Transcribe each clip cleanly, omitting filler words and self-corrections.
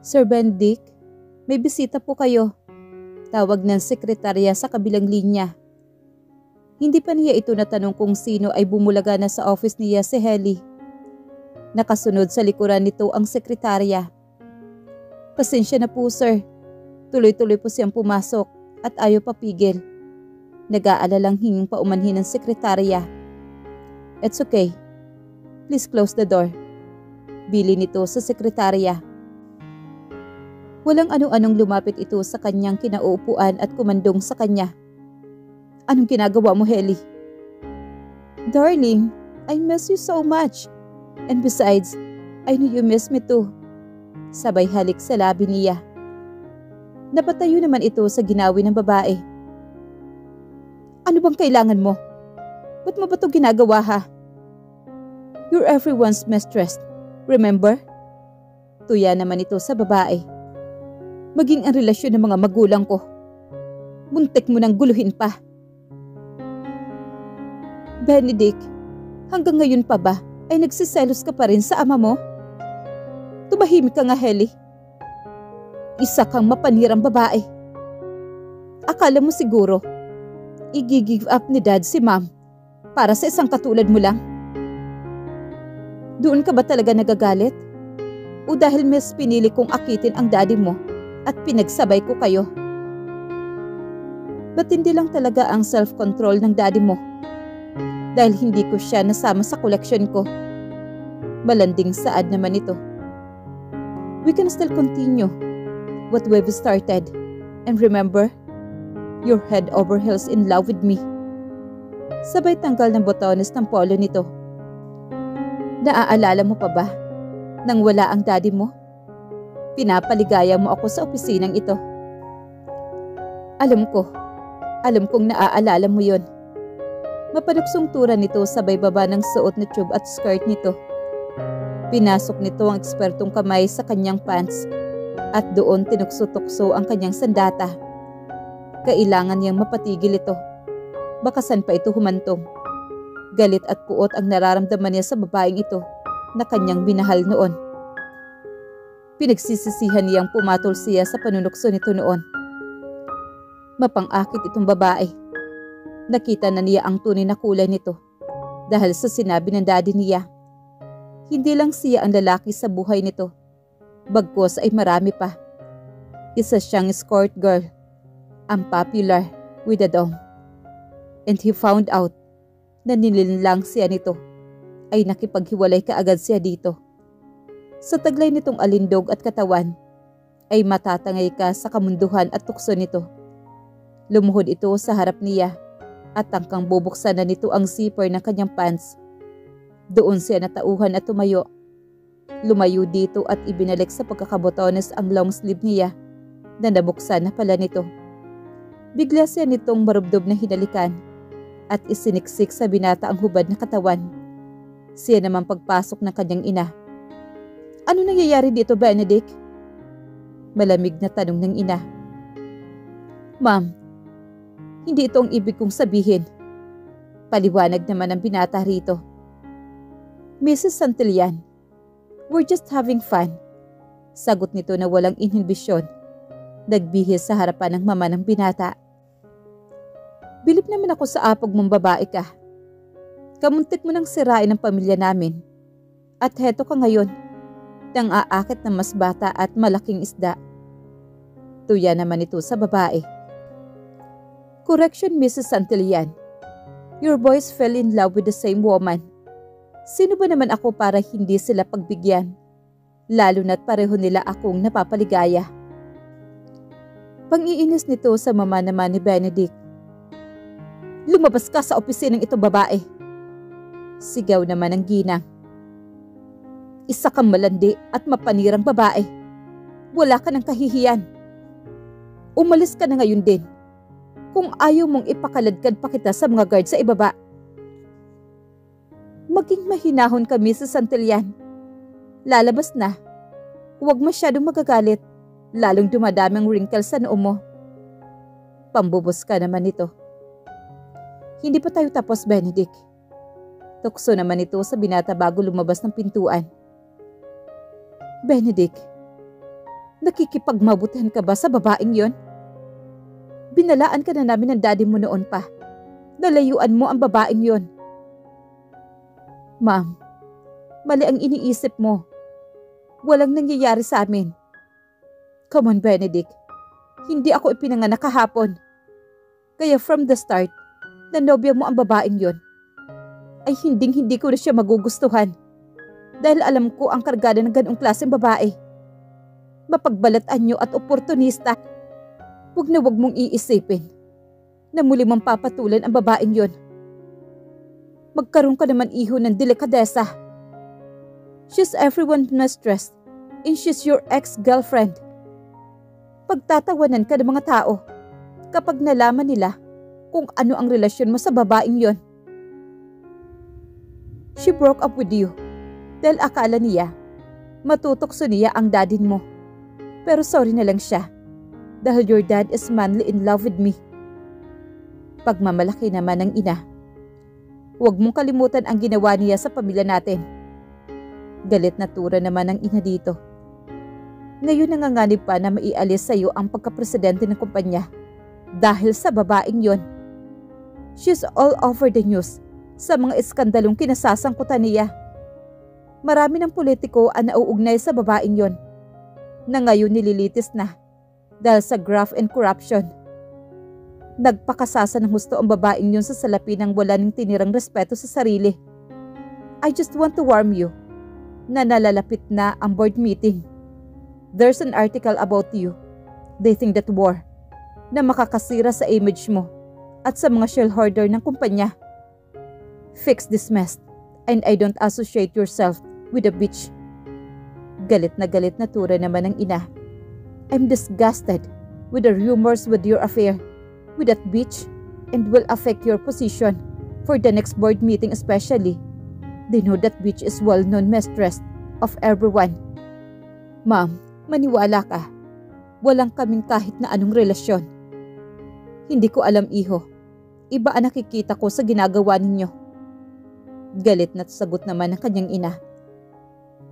Sir Benedict, may bisita po kayo. Tawag ng sekretarya sa kabilang linya. Hindi pa niya ito natanong kung sino ay bumulaga na sa office niya si Helly. Nakasunod sa likuran nito ang sekretarya. Pasensya na po sir. Tuloy-tuloy po siyang pumasok at ayaw papigil. Nag-aalalang hinging paumanhin ng sekretarya. It's okay. Please close the door. Bili nito sa sekretarya. Walang anong-anong lumapit ito sa kanyang kinauupuan at kumandong sa kanya. Anong ginagawa mo, Helly? Darling, I miss you so much. And besides, I know you miss me too. Sabay halik sa labi niya. Napatayo naman ito sa ginawi ng babae. Ano bang kailangan mo? Ba't mo ba ito ginagawa ha? You're everyone's mistress, remember? Tuya naman ito sa babae. Maging ang relasyon ng mga magulang ko. Muntik mo nang guluhin pa. Benedict, hanggang ngayon pa ba ay nagsiselos ka pa rin sa ama mo? Tumahimik ka nga, Helly. Isa kang mapanirang babae. Akala mo siguro, i-give up ni Dad si Mom para sa isang katulad mo lang? Doon ka ba talaga nagagalit? O dahil mas pinili kong akitin ang daddy mo at pinagsabay ko kayo? Ba't hindi lang talaga ang self-control ng daddy mo? Dahil hindi ko siya nasama sa koleksyon ko. Malanding saad naman ito. We can still continue what we've started. And remember, you're head over heels in love with me. Sabay tanggal ng botones ng polo nito. Naaalala mo pa ba nang wala ang daddy mo? Pinapaligaya mo ako sa opisinang ito. Alam kong naaalala mo yon. Mapanuksong tura nito sabay baba ng suot na tube at skirt nito. Pinasok nito ang ekspertong kamay sa kanyang pants at doon tinukso-tukso ang kanyang sandata. Kailangan niyang mapatigil ito. Baka saan pa ito humantong. Galit at puot ang nararamdaman niya sa babaeng ito na kanyang minahal noon. Pinagsisisihan niyang pumatol siya sa panunukso nito noon. Mapang-akit itong babae. Nakita na niya ang tunay na kulay nito dahil sa sinabi ng daddy niya. Hindi lang siya ang lalaki sa buhay nito. Bagkus ay marami pa. Isa siyang escort girl, unpopular with a dong. And he found out na nilinlang siya nito ay nakipaghiwalay kaagad siya dito. Sa taglay nitong alindog at katawan ay matatangay ka sa kamunduhan at tukso nito. Lumuhod ito sa harap niya at tangkang bubuksan na nito ang zipper ng kanyang pants. Doon siya natauhan at tumayo. Lumayo dito at ibinalik sa pagkakabotones ang long sleeve niya na nabuksan na pala nito. Bigla siya nitong marubdob na hinalikan at isiniksik sa binata ang hubad na katawan. Siya naman pagpasok ng kanyang ina. Ano nangyayari dito, Benedict? Malamig na tanong ng ina. Ma'am, hindi ito ang ibig kong sabihin. Paliwanag naman ang binata rito. Mrs. Santillan, we're just having fun. Sagot nito na walang inhibisyon. Nagbihis sa harapan ng mama ng binata. Bilib naman ako sa apog mong babae ka. Kamuntik mo nang sirain ang pamilya namin. At heto ka ngayon, nang aakit ng mas bata at malaking isda. Tuya naman ito sa babae. Correction, Mrs. Santillan. Your boys fell in love with the same woman. Sino ba naman ako para hindi sila pagbigyan? Lalo na't pareho nila akong napapaligaya. Pang-iinis nito sa mama naman ni Benedict. Lumabas ka sa opisinang ito, babae. Sigaw naman ng ginang. Isa kang malandi at mapanirang babae. Wala ka ng kahihiyan. Umalis ka na ngayon din. Kung ayaw mong ipakaladkad pa kita sa mga guard sa ibaba. Maging mahinahon kami sa Santillan. Lalabas na. Huwag masyadong magagalit. Lalong dumadaming wrinkles sa noo mo. Pambubos ka naman ito. Hindi pa tayo tapos, Benedict. Tukso naman ito sa binata bago lumabas ng pintuan. Benedict, Nakikipagmabutihan ka ba sa babaeng yon? Binalaan ka na namin ng daddy mo noon pa. Nalayuan mo ang babaeng yon. Ma'am, mali ang iniisip mo. Walang nangyayari sa amin. Come on, Benedict. Hindi ako ipinanganak kahapon. Kaya from the start, na nobya mo ang babaeng yon, ay hindi ko na siya magugustuhan. Dahil alam ko ang kargada ng ganong klaseng babae. Mapagbalatan nyo at oportunista. Huwag na huwag mong iisipin na muli mong papatulan ang babaeng yon. Magkaroon ka naman iho ng delikadesa. She's everyone's mistress and she's your ex-girlfriend. Pagtatawanan ka ng mga tao kapag nalaman nila kung ano ang relasyon mo sa babaeng yon. She broke up with you dahil akala niya matutokso niya ang dadin mo. Pero sorry na lang siya dahil your dad is madly in love with me. Pagmamalaki naman ng ina. Huwag mong kalimutan ang ginawa niya sa pamilya natin. Galit na tura naman ng ina dito. Ngayon nanganganib pa na maialis sa iyo ang pagkapresidente ng kumpanya dahil sa babaeng yon. She's all over the news sa mga iskandalong kinasasangkutan niya. Marami ng politiko ang nauugnay sa babaeng yon na ngayon nililitis na dahil sa graft and corruption. Nagpakasasa ng husto ang babaeng yun sa salapi ng wala ng tinirang respeto sa sarili. I just want to warn you na nalalapit na ang board meeting. There's an article about you. They think that war na makakasira sa image mo at sa mga shareholder ng kumpanya. Fix this mess and I don't associate yourself with a bitch. Galit na tura naman ng ina. I'm disgusted with the rumors with your affair with that bitch and will affect your position for the next board meeting especially. They know that bitch is well-known mistress of everyone. Ma'am, maniwala ka. Walang kaming kahit na anong relasyon. Hindi ko alam, iho. Iba ang nakikita ko sa ginagawa ninyo. Galit na sagot naman ng kanyang ina.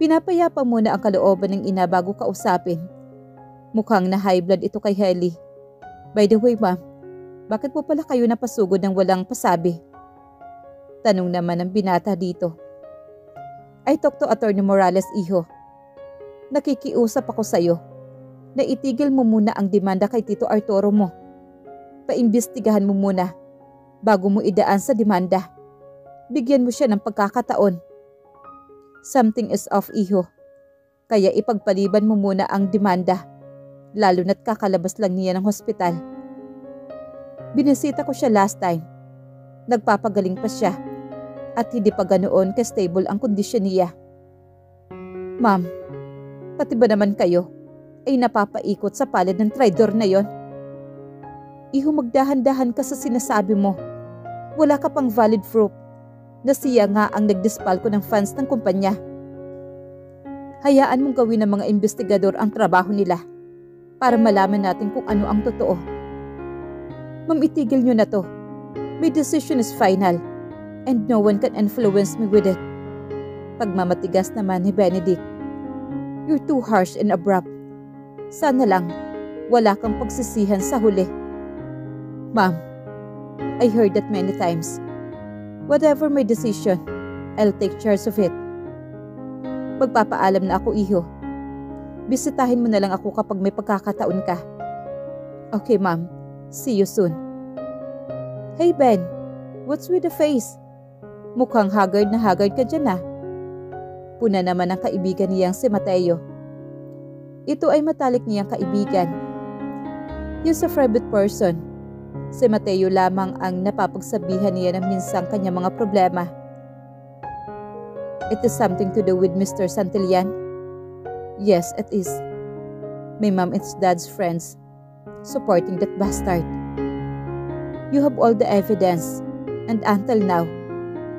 Pinapayapa muna ang kalooban ng ina bago kausapin. Mukhang na high blood ito kay Helly. By the way, ma'am, bakit po pala kayo napasugod ng walang pasabi? Tanong naman ng binata dito. I talked to Attorney Morales, iho. Nakikiusap ako sa iyo na itigil mo muna ang demanda kay Tito Arturo mo. Paimbestigahan mo muna bago mo idaan sa demanda. Bigyan mo siya ng pagkakataon. Something is off, iho. Kaya ipagpaliban mo muna ang demanda, lalo na't kakalabas lang niya ng hospital. Binisita ko siya last time. Nagpapagaling pa siya at hindi pa ganoon ka-stable ang kondisyon niya. Ma'am, pati ba naman kayo ay napapaikot sa palad ng traidor na yon? Iho, magdahan-dahan ka sa sinasabi mo. Wala ka pang valid proof na siya nga ang nagdispalko ng funds ng kumpanya. Hayaan mong gawin ng mga investigador ang trabaho nila para malaman natin kung ano ang totoo. Ma'am, itigil nyo na to. My decision is final and no one can influence me with it. Pagmamatigas naman ni Benedict. You're too harsh and abrupt. Sana lang wala kang pagsisihan sa huli. Ma'am, I heard that many times. Whatever my decision, I'll take charge of it. Magpapaalam na ako, iho. Bisitahin mo na lang ako kapag may pagkakataon ka. Okay, ma'am. See you soon. Hey, Ben. What's with the face? Mukhang haggard na haggard ka dyan, ah. Puna naman ang kaibigan niyang si Mateo. Ito ay matalik niyang kaibigan. He's a private person. Si Mateo lamang ang napapagsabihan niya ng minsang kanyang mga problema. It is something to do with Mr. Santillan? Yes, it is. My mom and dad's friends supporting that bastard. You have all the evidence and until now,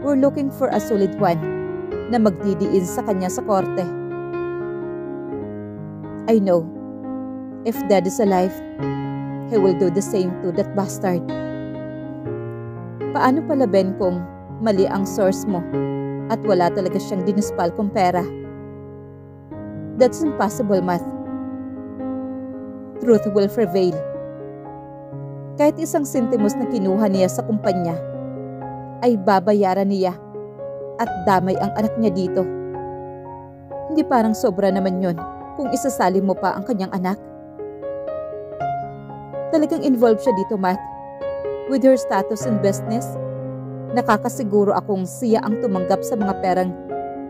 we're looking for a solid one na magdidiin sa kanya sa korte. I know, if dad is alive, he will do the same to that bastard. Paano pala, Ben, kung mali ang source mo at wala talaga siyang dinispal kong pera? That's impossible, Math. truth will prevail. Kahit isang sentimos na kinuha niya sa kumpanya, ay babayaran niya at damay ang anak niya dito. Hindi parang sobra naman yon kung isasali mo pa ang kanyang anak. Talagang involved siya dito, Matt. With her status in business, nakakasiguro akong siya ang tumanggap sa mga perang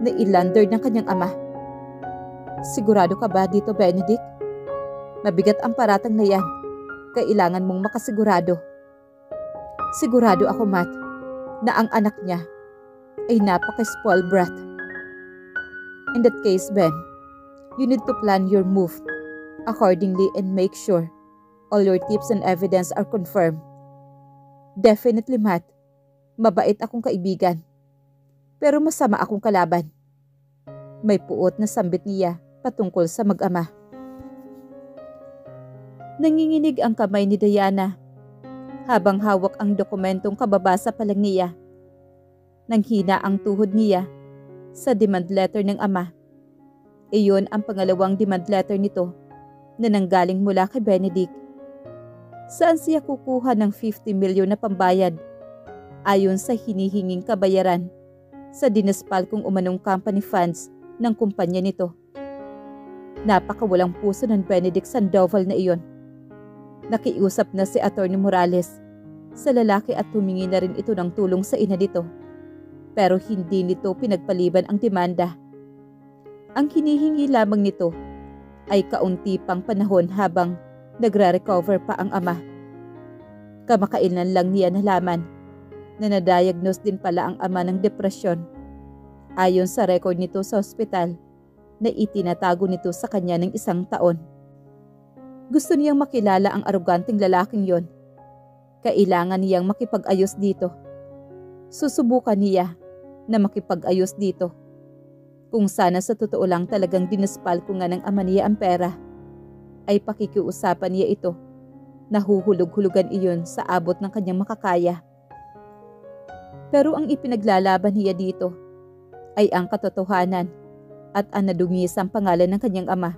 na ilander ng kanyang ama. Sigurado ka ba dito, Benedict? Mabigat ang paratang na yan. Kailangan mong makasigurado. Sigurado ako, Matt, na ang anak niya ay napaka-spoiled brat. In that case, Ben, you need to plan your move accordingly and make sure all your tips and evidence are confirmed. Definitely, Matt. Mabait akong kaibigan. Pero masama akong kalaban. May puot na sambit niya patungkol sa mag-ama. Nanginginig ang kamay ni Diana habang hawak ang dokumentong kababasa pa lang niya. Nanghina ang tuhod niya sa demand letter ng ama. Iyon ang pangalawang demand letter nito na nanggaling mula kay Benedict. Saan siya kukuha ng 50 milyon na pambayad ayon sa hinihinging kabayaran sa dinaspal kung umanong company funds ng kumpanya nito? Napakawalang puso ng Benedict Sandoval na iyon. Nakiusap na si Atty. Morales sa lalaki at humingi na rin ito ng tulong sa ina nito. Pero hindi nito pinagpaliban ang demanda. Ang hinihingi lamang nito ay kaunti pang panahon habang nagre-recover pa ang ama. Kamakailan lang niya nalaman na na-diagnose din pala ang ama ng depresyon. Ayon sa record nito sa ospital na itinatago nito sa kanya ng 1 taon. Gusto niyang makilala ang aroganteng lalaking yon. Kailangan niyang makipag-ayos dito. Susubukan niya na makipag-ayos dito. Kung sana sa totoo lang talagang dinaspal ko nga ng ama niya ang pera, ay pakikiusapan niya ito. Nahuhulog-hulugan iyon sa abot ng kanyang makakaya. Pero ang ipinaglalaban niya dito ay ang katotohanan at ang nadungisang pangalan ng kanyang ama.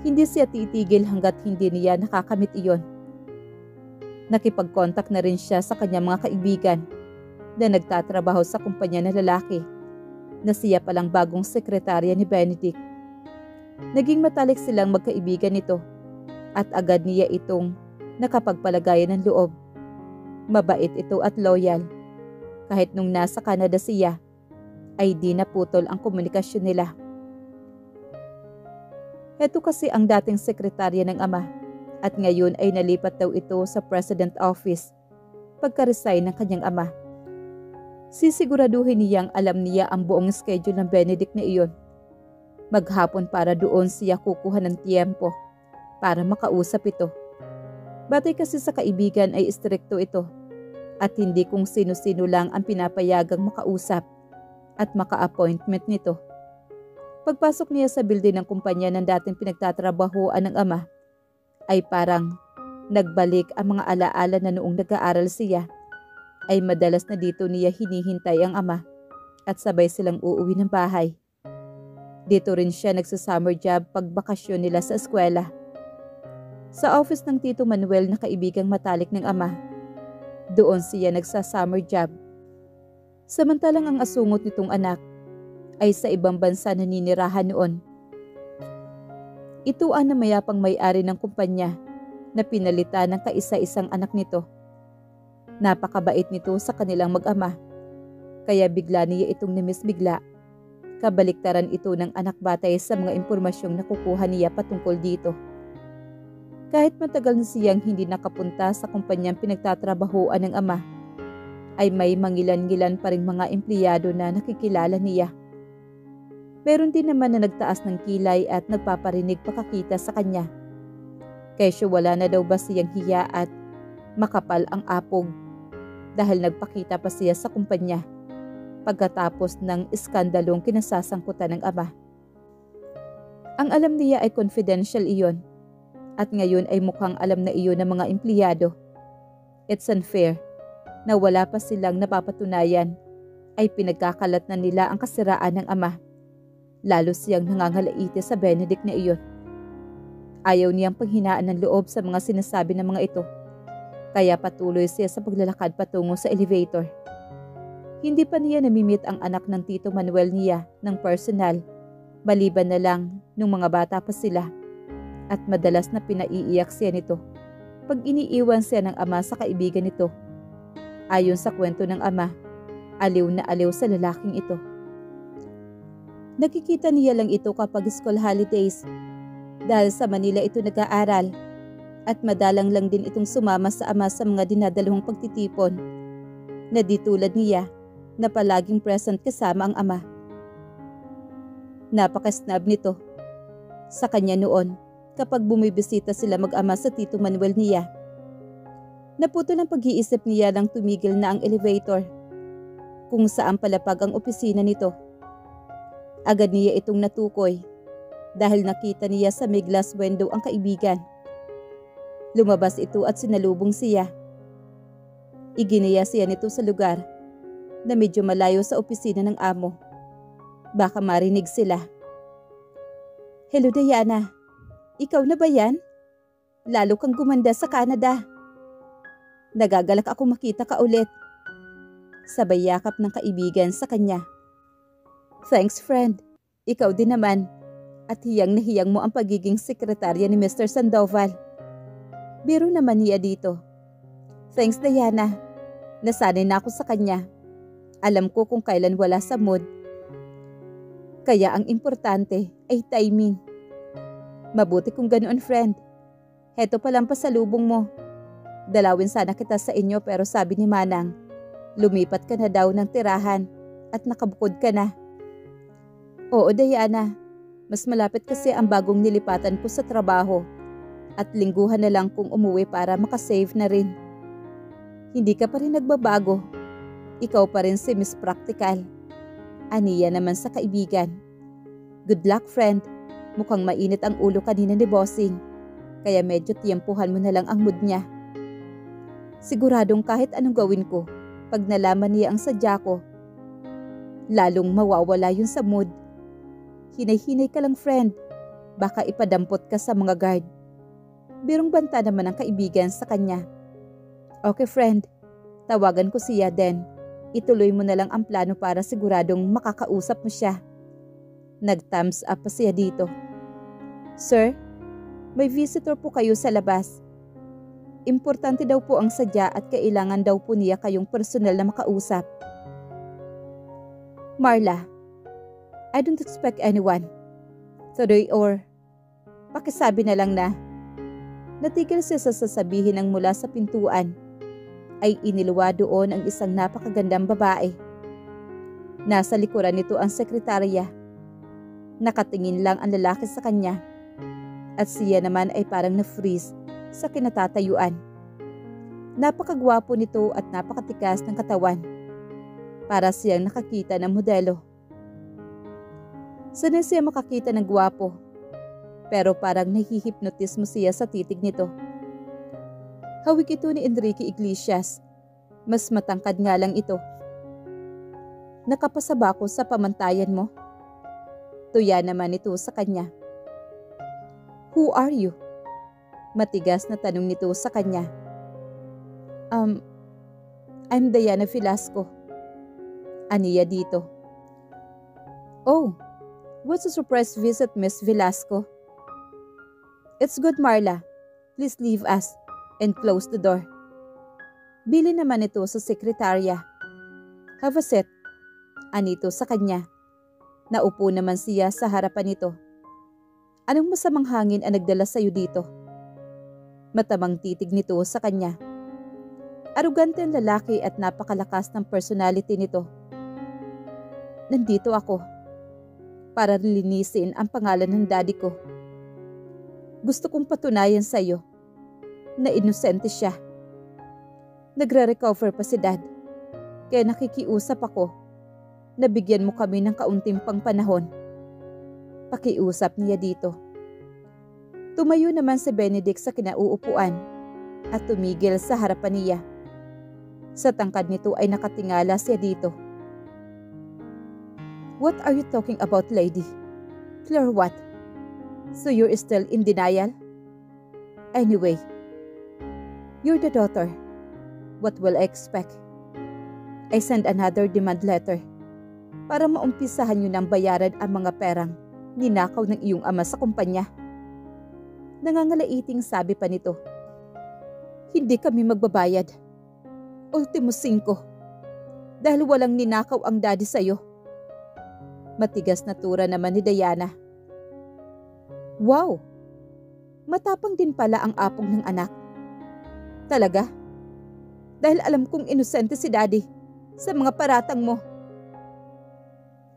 Hindi siya titigil hanggat hindi niya nakakamit iyon. Nakipag-contact na rin siya sa kanyang mga kaibigan na nagtatrabaho sa kumpanya na lalaki na siya palang bagong sekretarya ni Benedict. Naging matalik silang magkaibigan nito at agad niya itong nakapagpalagayan ng loob. Mabait ito at loyal. Kahit nung nasa Canada siya, ay di naputol ang komunikasyon nila. Heto kasi ang dating sekretarya ng ama at ngayon ay nalipat daw ito sa President Office pagka-resign ng kanyang ama. Sisiguraduhin niyang alam niya ang buong schedule ng Benedict na iyon. Maghapon para doon siya kukuha ng tiempo para makausap ito. Batay kasi sa kaibigan ay istrikto ito at hindi kung sino-sino lang ang pinapayagang makausap at maka-appointment nito. Pagpasok niya sa building ng kumpanya ng dating pinagtatrabahoan ng ama, ay parang nagbalik ang mga alaala na noong nag-aaral siya, ay madalas na dito niya hinihintay ang ama at sabay silang uuwi ng bahay. Dito rin siya nagsa-summer job pag bakasyon nila sa eskwela. Sa office ng Tito Manuel na kaibigang matalik ng ama, doon siya nagsa-summer job. Samantalang ang asungot nitong anak ay sa ibang bansa naninirahan noon. Ito ang namayapang may-ari ng kumpanya na pinalitan ng kaisa-isang anak nito. Napakabait nito sa kanilang mag-ama, kaya bigla niya itong namiss bigla. Kabaliktaran ito ng anak batay sa mga impormasyong nakukuha niya patungkol dito. Kahit matagal na siyang hindi nakapunta sa kumpanyang pinagtatrabahoan ng ama, ay may mangilan-ngilan pa rin mga empleyado na nakikilala niya. Meron din naman na nagtaas ng kilay at nagpaparinig pakakita sa kanya. Kesyo wala na daw ba siyang hiya at makapal ang apog dahil nagpakita pa siya sa kumpanya pagkatapos ng iskandalong kinasasangkutan ng ama. Ang alam niya ay confidential iyon at ngayon ay mukhang alam na iyon ng mga empleyado. It's unfair na wala pa silang napapatunayan ay pinagkakalat na nila ang kasiraan ng ama. Lalo siyang nangangalaiti sa Benedict na iyon. Ayaw niyang panghinaan ng loob sa mga sinasabi ng mga ito. Kaya patuloy siya sa paglalakad patungo sa elevator. Hindi pa niya namimit ang anak ng Tito Manuel niya ng personal, maliban na lang nung mga bata pa sila. At madalas na pinaiiyak siya nito pag iniiwan siya ng ama sa kaibigan nito. Ayon sa kwento ng ama, aliw na aliw sa lalaking ito. Nakikita niya lang ito kapag school holidays dahil sa Manila ito nag-aaral at madalang lang din itong sumama sa ama sa mga dinadalawang pagtitipon na di tulad niya na palaging present kasama ang ama. Napaka-snub nito sa kanya noon kapag bumibisita sila mag-ama sa Tito Manuel niya. Naputol ang pag-iisip niya nang tumigil na ang elevator kung saan palapag ang opisina nito. Agad niya itong natukoy dahil nakita niya sa may glass window ang kaibigan. Lumabas ito at sinalubong siya. Iginaya siya nito sa lugar na medyo malayo sa opisina ng amo. Baka marinig sila. "Hello Diana, ikaw na ba yan? Lalo kang gumanda sa Canada. Nagagalak ako makita ka ulit." Sabay yakap ng kaibigan sa kanya. "Thanks friend, ikaw din naman. At hiyang na hiyang mo ang pagiging sekretarya ni Mr. Sandoval." Biro naman niya dito. "Thanks Diana, nasanay na ako sa kanya. Alam ko kung kailan wala sa mood. Kaya ang importante ay timing." "Mabuti kung ganoon friend. Heto pa lang pasalubong mo. Dalawin sana kita sa inyo pero sabi ni Manang, lumipat ka na daw ng tirahan at nakabukod ka na." "Oo Diana, mas malapit kasi ang bagong nilipatan ko sa trabaho at lingguhan na lang kung umuwi para makasave na rin." "Hindi ka pa rin nagbabago. Ikaw pa rin si Miss Practical." Aniya naman sa kaibigan. "Good luck friend. Mukhang mainit ang ulo kanina ni Bossing. Kaya medyo tiyempuhan mo na lang ang mood niya." "Siguradong kahit anong gawin ko, pag nalaman niya ang sadya ko, lalong mawawala yun sa mood. Hinay-hinay ka lang friend. Baka ipadampot ka sa mga guard." Birong banta naman ang kaibigan sa kanya. "Okay friend, tawagan ko siya then. Ituloy mo na lang ang plano para siguradong makakausap mo siya." Nag-thumbs up pa siya dito. "Sir, may visitor po kayo sa labas. Importante daw po ang sadya at kailangan daw po niya kayong personal na makausap." "Marla, I don't expect anyone. Today or pakisabi na lang na." Natigil siya sa sasabihin ng mula sa pintuan ay iniluwa doon ang isang napakagandang babae. Nasa likuran nito ang sekretarya. Nakatingin lang ang lalaki sa kanya at siya naman ay parang na-freeze sa kinatatayuan. Napakagwapo nito at napakatikas ng katawan. Para siyang nakakita ng modelo. Sanay siya makakita ng gwapo, pero parang nahihipnotismo siya sa titig nito. Hawig ito ni Enrique Iglesias. Mas matangkad nga lang ito. "Nakapasa ba ako sa pamantayan mo?" Tuya naman ito sa kanya. "Who are you?" Matigas na tanong nito sa kanya. I'm Diana Velasco." Aniya dito. "Oh, what's a surprise visit, Miss Velasco?" "It's good, Marla. Please leave us and close the door." Bili naman ito sa sekretarya. "Have a seat." Anito sa kanya. Naupo naman siya sa harapan nito. "Anong masamang hangin ang nagdala sa'yo dito?" Matamang titig nito sa kanya. Arugante ang lalaki at napakalakas ng personality nito. "Nandito ako para linisin ang pangalan ng daddy ko. Gusto kong patunayan sa'yo na inosente siya. Nagre-recover pa si dad, kaya nakikiusap ako na bigyan mo kami ng kaunting pang panahon." Pakiusap niya dito. Tumayo naman si Benedict sa kinauupuan at tumigil sa harapan niya. Sa tangkad nito ay nakatingala siya dito. "What are you talking about, lady? Clear what? So you're still in denial?" Anyway, you're the daughter. What will I expect? I send another demand letter para maumpisahan nyo ng bayaran ang mga perang ninakaw ng iyong ama sa kumpanya. Nangangalaiting sabi pa nito. Hindi kami magbabayad. Ultimo 5. Dahil walang ninakaw ang daddy sa'yo. Matigas na tura naman ni Diana. Wow! Matapang din pala ang apong ng anak. Talaga? Dahil alam kong inosente si daddy sa mga paratang mo.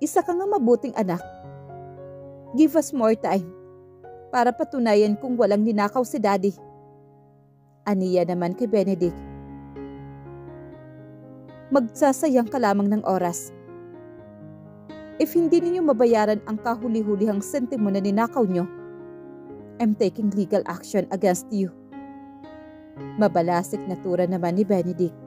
Isa ka nga mabuting anak. Give us more time para patunayan kung walang ninakaw si daddy. Aniya naman kay Benedict. Magsasayang ka lamang ng oras. If hindi ninyo mabayaran ang kahuli-hulihang sentimo na ninakaw nyo, I'm taking legal action against you. Mabalasik na tura naman ni Benedict.